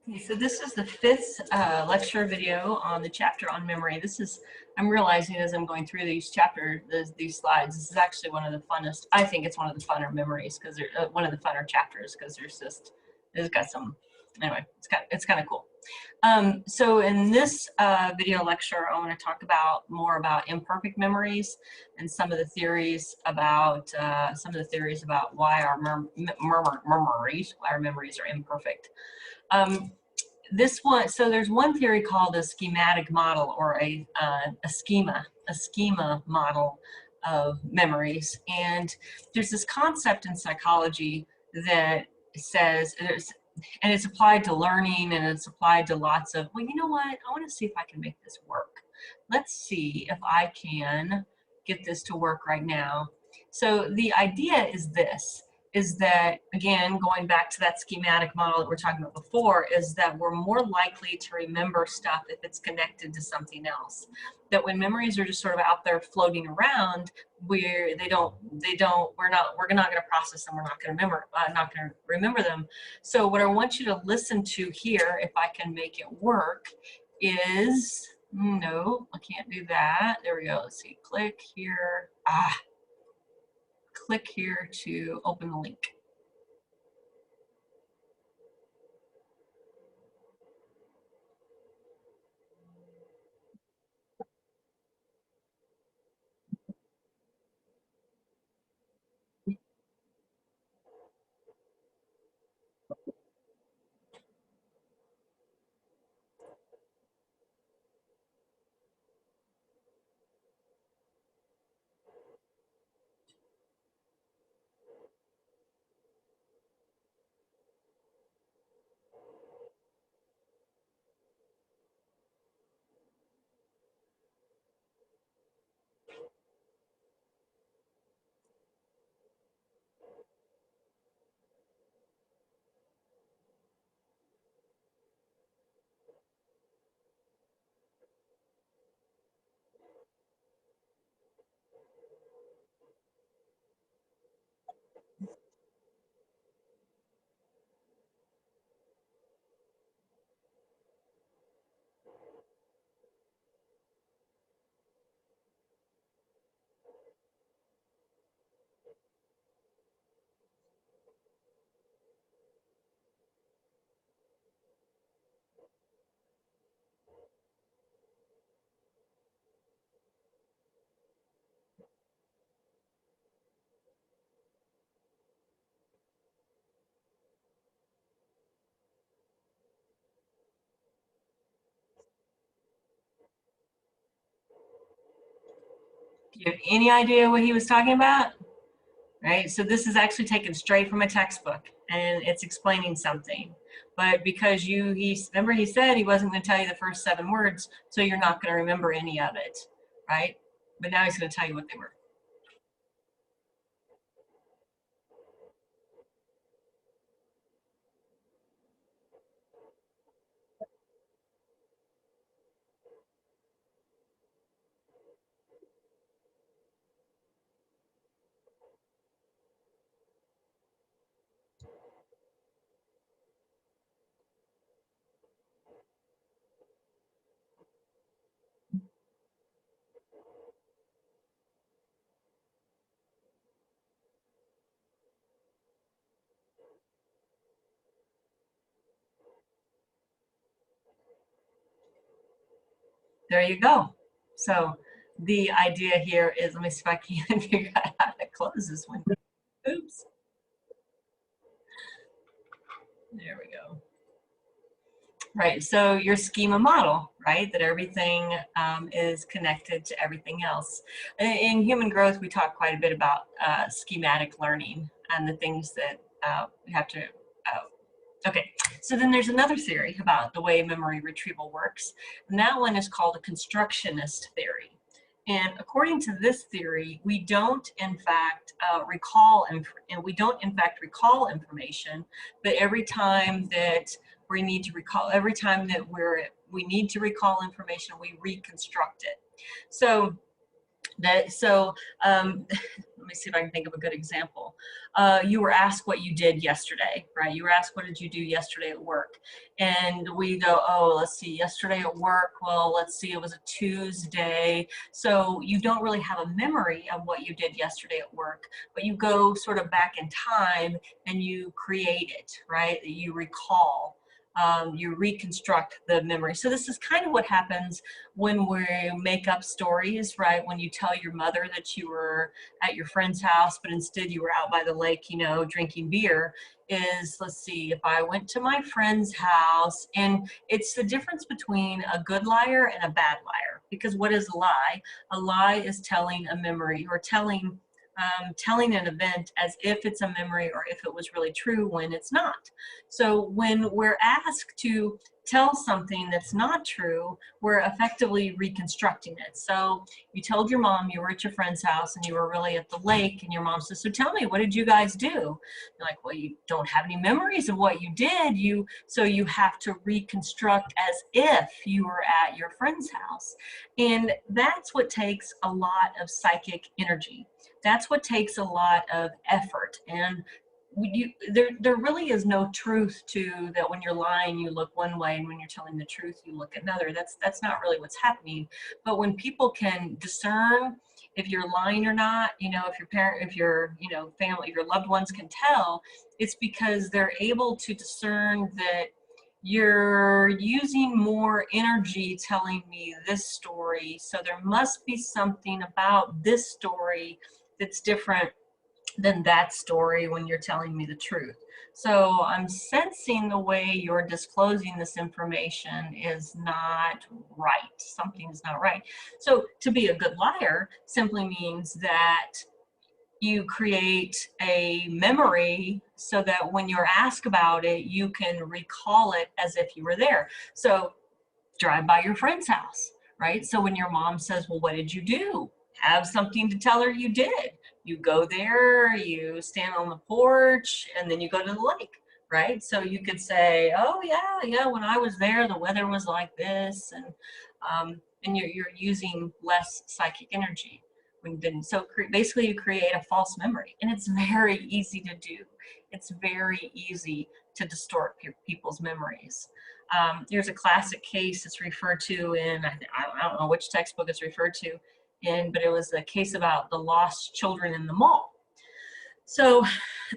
Okay, so this is the fifth lecture video on the chapter on memory. I'm realizing as I'm going through these these slides, this is actually one of the funnest. I think it's one of the funner memories because they're one of the funner chapters because it's got some, anyway, it's kind of cool. So in this video lecture, I want to talk more about imperfect memories and some of the theories about why our memories are imperfect. There's one theory called a schematic model, or a schema model of memories. And there's this concept in psychology that says, and it's applied to learning, and it's applied to lots of, well, you know what, I want to see if I can make this work. Let's see if I can get this to work right now. So the idea is this, is that, again, going back to that schematic model that we're talking about before, is that we're more likely to remember stuff if it's connected to something else. That when memories are just sort of out there floating around, we're not going to process them. We're not going to remember them. So what I want you to listen to here, if I can make it work, is, no, I can't do that. There we go. Let's see. Click here. Click here to open the link. Do you have any idea what he was talking about? Right, so this is actually taken straight from a textbook, and it's explaining something. But because remember he said he wasn't going to tell you the first 7 words, so you're not going to remember any of it, right? But now he's going to tell you what they were. There you go. So the idea here is, let me see if I can figure out how to close this window. Oops. There we go. Right, so your schema model, right, that everything is connected to everything else. In human growth, we talk quite a bit about schematic learning and the things that we have to, okay, so then there's another theory about the way memory retrieval works, and that one is called a constructionist theory. And according to this theory, we don't in fact recall information, but every time that we need to recall information, we reconstruct it. So let me see if I can think of a good example. You were asked what you did yesterday, right? You were asked, what did you do yesterday at work? And we go, oh, let's see, yesterday at work, well, let's see, it was a Tuesday. So you don't really have a memory of what you did yesterday at work, but you go sort of back in time and you create it, right? You recall. You reconstruct the memory. So this is kind of what happens when we make up stories, right? When you tell your mother that you were at your friend's house, but instead you were out by the lake, you know, drinking beer, is, let's see, if I went to my friend's house, and it's the difference between a good liar and a bad liar. Because what is a lie? A lie is telling a memory, or telling an event as if it's a memory or if it was really true when it's not. So when we're asked to tell something that's not true, we're effectively reconstructing it. So you told your mom you were at your friend's house and you were really at the lake, and your mom says, so tell me, what did you guys do? You're like, well, you don't have any memories of what you did. So you have to reconstruct as if you were at your friend's house. And that's what takes a lot of psychic energy. That's what takes a lot of effort. And there really is no truth to that. When you're lying, you look one way, and when you're telling the truth, you look another. That's not really what's happening. But when people can discern if you're lying or not, you know, if your you know, family, if your loved ones can tell, it's because they're able to discern that you're using more energy telling me this story, so there must be something about this story that's different than that story when you're telling me the truth. So I'm sensing the way you're disclosing this information is not right. Something's not right. So to be a good liar simply means that you create a memory so that when you're asked about it, you can recall it as if you were there. So drive by your friend's house, right? So when your mom says, well, what did you do? Have something to tell her you did. You go there, you stand on the porch, and then you go to the lake, right? So you could say, oh yeah, when I was there, the weather was like this, and you're using less psychic energy. So basically you create a false memory, and it's very easy to do. It's very easy to distort people's memories. There's a classic case that's referred to in, I don't know which textbook it's referred to in, but it was a case about the lost children in the mall. So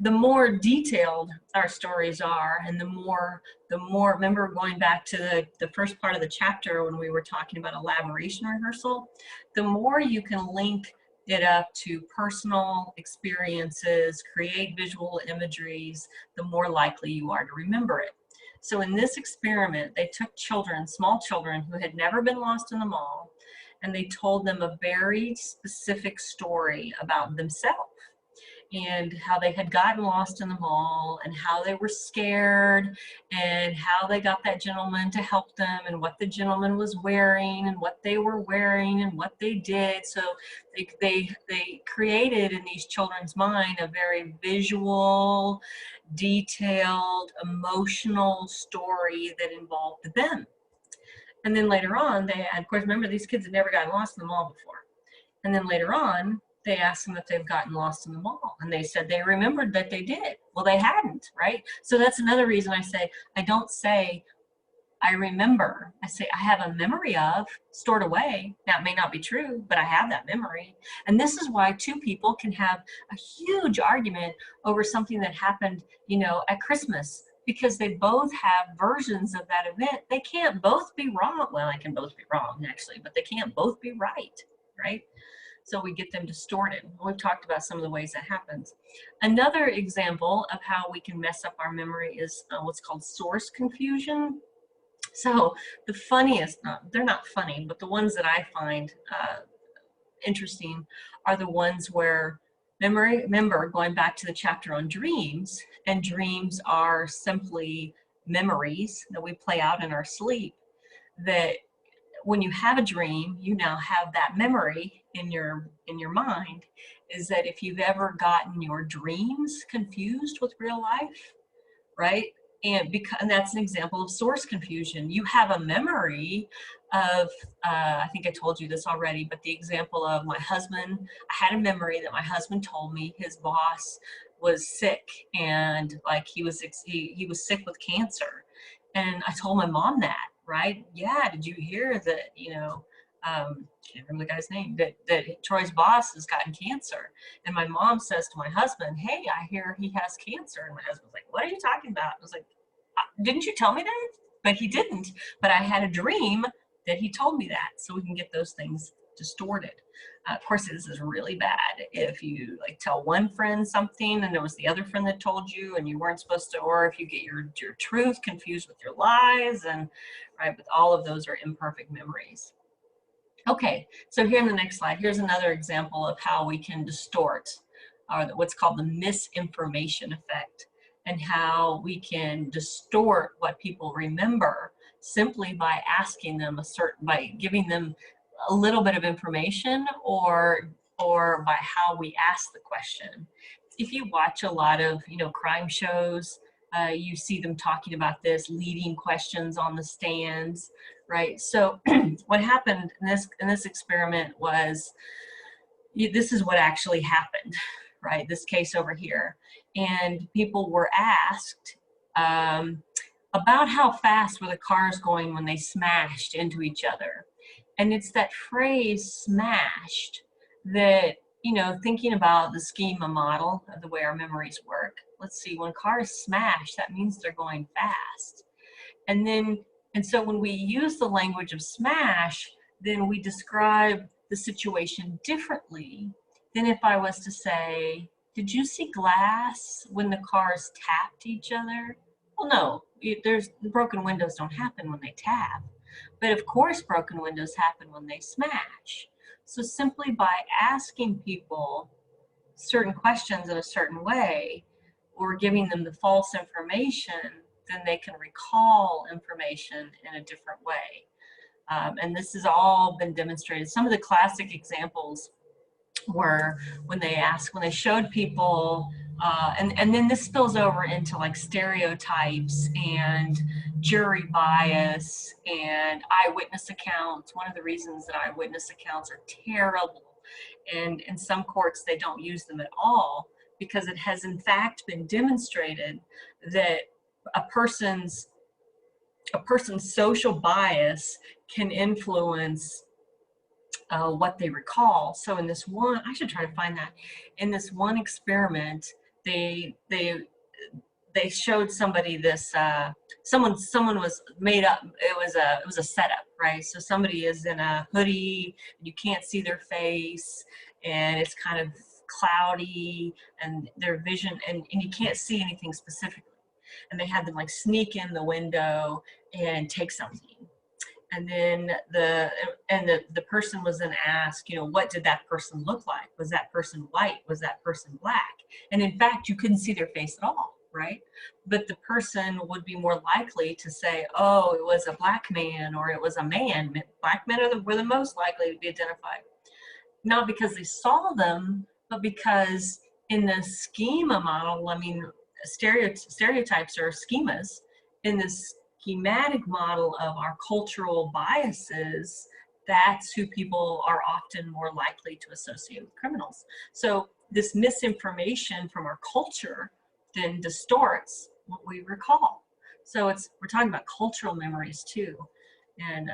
the more detailed our stories are, and the more, remember going back to the first part of the chapter when we were talking about elaboration rehearsal, the more you can link it up to personal experiences, create visual imageries, the more likely you are to remember it. So in this experiment, they took children, small children who had never been lost in the mall, and they told them a very specific story about themselves and how they had gotten lost in the mall and how they were scared and how they got that gentleman to help them and what the gentleman was wearing and what they were wearing and what they did. So they created in these children's mind a very visual, detailed, emotional story that involved them. And then later on, they, of course, remember, these kids had never gotten lost in the mall before. And then later on, they asked them if they've gotten lost in the mall. And they said they remembered that they did. Well, they hadn't, right? So that's another reason I say, I don't say, I remember. I say, I have a memory of, stored away. Now, it may not be true, but I have that memory. And this is why two people can have a huge argument over something that happened, you know, at Christmas, because they both have versions of that event. They can't both be wrong. Well, they can both be wrong, actually, but they can't both be right, right? So we get them distorted. We've talked about some of the ways that happens. Another example of how we can mess up our memory is what's called source confusion. So the funniest, they're not funny, but the ones that I find interesting are the ones where, remember going back to the chapter on dreams, and dreams are simply memories that we play out in our sleep, that when you have a dream, you now have that memory in your mind. Is that if you've ever gotten your dreams confused with real life, right? and that's an example of source confusion. You have a memory of, I think I told you this already, but the example of my husband, I had a memory that my husband told me his boss was sick, and like he was sick with cancer. And I told my mom that, right? Yeah, did you hear that, can't remember the guy's name, that Troy's boss has gotten cancer. And my mom says to my husband, hey, I hear he has cancer. And my husband's like, what are you talking about? I was like, didn't you tell me that? But he didn't. But I had a dream that he told me that. So we can get those things distorted. Of course, this is really bad if you like tell one friend something and it was the other friend that told you and you weren't supposed to, or if you get your truth confused with your lies, and right, but all of those are imperfect memories. Okay, so here in the next slide, here's another example of how we can distort, or what's called the misinformation effect, and how we can distort what people remember simply by asking them by giving them a little bit of information, or by how we ask the question. If you watch a lot of crime shows, you see them talking about this, leading questions on the stands, right? So what happened in this experiment was, this is what actually happened, right? This case over here. And people were asked about how fast were the cars going when they smashed into each other. And it's that phrase smashed that, thinking about the schema model of the way our memories work. Let's see, when cars smash, that means they're going fast. And so when we use the language of smash, then we describe the situation differently than if I was to say, did you see glass when the cars tapped each other? Well, no, the broken windows don't happen when they tap. But of course, broken windows happen when they smash. So simply by asking people certain questions in a certain way, or giving them the false information, then they can recall information in a different way. And this has all been demonstrated. Some of the classic examples were when they showed people, and then this spills over into like stereotypes and jury bias and eyewitness accounts. One of the reasons that eyewitness accounts are terrible, and in some courts they don't use them at all, because it has in fact been demonstrated that a person's social bias can influence what they recall. So in this one, I should try to find that. In this one experiment, they showed somebody this. Someone was made up. It was a setup, right? So somebody is in a hoodie, you can't see their face, and it's kind of cloudy, and their vision, and you can't see anything specifically. And they had them like sneak in the window and take something. And then the person was then asked, what did that person look like? Was that person white? Was that person black? And in fact, you couldn't see their face at all, right? But the person would be more likely to say, oh, it was a black man, or it was a man. Black men were the most likely to be identified. Not because they saw them, but because in the schema model, stereotypes are schemas. In this schematic model of our cultural biases, that's who people are often more likely to associate with criminals. So this misinformation from our culture then distorts what we recall. So we're talking about cultural memories too. And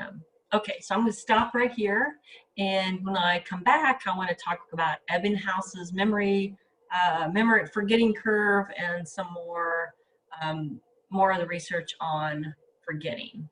okay, so I'm going to stop right here. And when I come back, I want to talk about Ebbinghaus's memory forgetting curve, and some more of the research on forgetting.